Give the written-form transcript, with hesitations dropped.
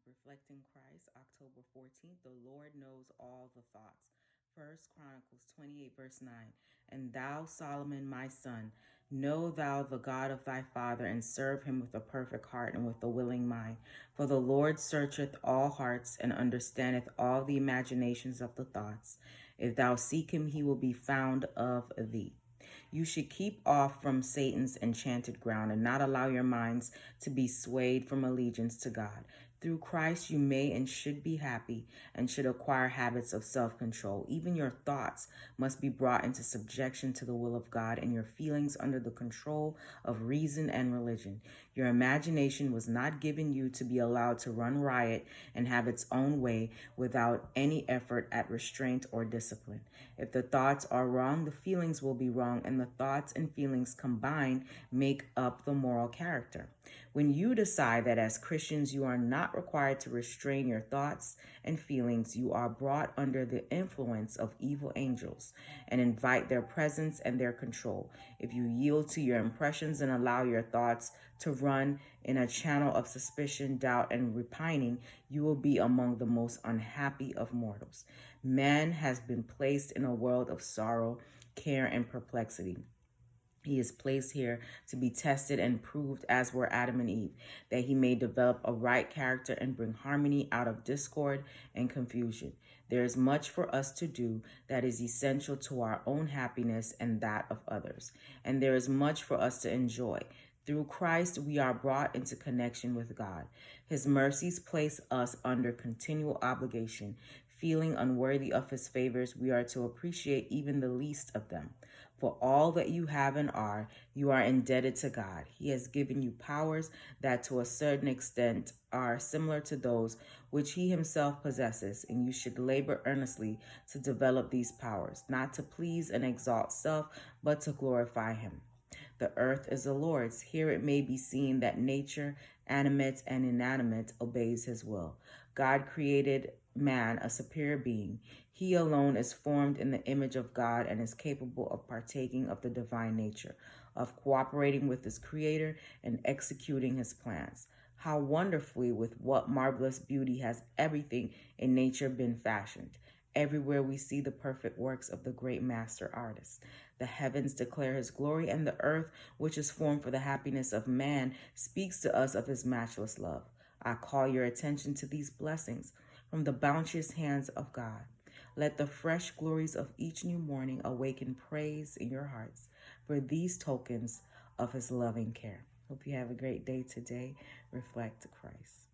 Reflecting Christ, October 14th, the Lord knows all the thoughts. First Chronicles 28, verse 9. And thou, Solomon, my son, know thou the God of thy father, and serve him with a perfect heart and with a willing mind. For the Lord searcheth all hearts, and understandeth all the imaginations of the thoughts. If thou seek him, he will be found of thee. You should keep off from Satan's enchanted ground and not allow your minds to be swayed from allegiance to God. Through Christ, you may and should be happy and should acquire habits of self-control. Even your thoughts must be brought into subjection to the will of God and your feelings under the control of reason and religion. Your imagination was not given you to be allowed to run riot and have its own way without any effort at restraint or discipline. If the thoughts are wrong, the feelings will be wrong, and the thoughts and feelings combined make up the moral character. When you decide that as Christians you are not required to restrain your thoughts and feelings, you are brought under the influence of evil angels and invite their presence and their control. If you yield to your impressions and allow your thoughts to run in a channel of suspicion, doubt, and repining, you will be among the most unhappy of mortals. Man has been placed in a world of sorrow, care, and perplexity. He is placed here to be tested and proved, as were Adam and Eve, that he may develop a right character and bring harmony out of discord and confusion. There is much for us to do that is essential to our own happiness and that of others. And there is much for us to enjoy. Through Christ, we are brought into connection with God. His mercies place us under continual obligation. Feeling unworthy of his favors, we are to appreciate even the least of them. For all that you have and are, you are indebted to God. He has given you powers that to a certain extent are similar to those which he himself possesses, and you should labor earnestly to develop these powers, not to please and exalt self, but to glorify him. The earth is the Lord's. Here it may be seen that nature, animate and inanimate, obeys his will. God created man a superior being. He alone is formed in the image of God and is capable of partaking of the divine nature, of cooperating with his creator and executing his plans. How wonderfully, with what marvelous beauty has everything in nature been fashioned. Everywhere we see the perfect works of the great master artist. The heavens declare his glory, and the earth, which is formed for the happiness of man, speaks to us of his matchless love. I call your attention to these blessings from the bounteous hands of God. Let the fresh glories of each new morning awaken praise in your hearts for these tokens of his loving care. Hope you have a great day today. Reflect to Christ.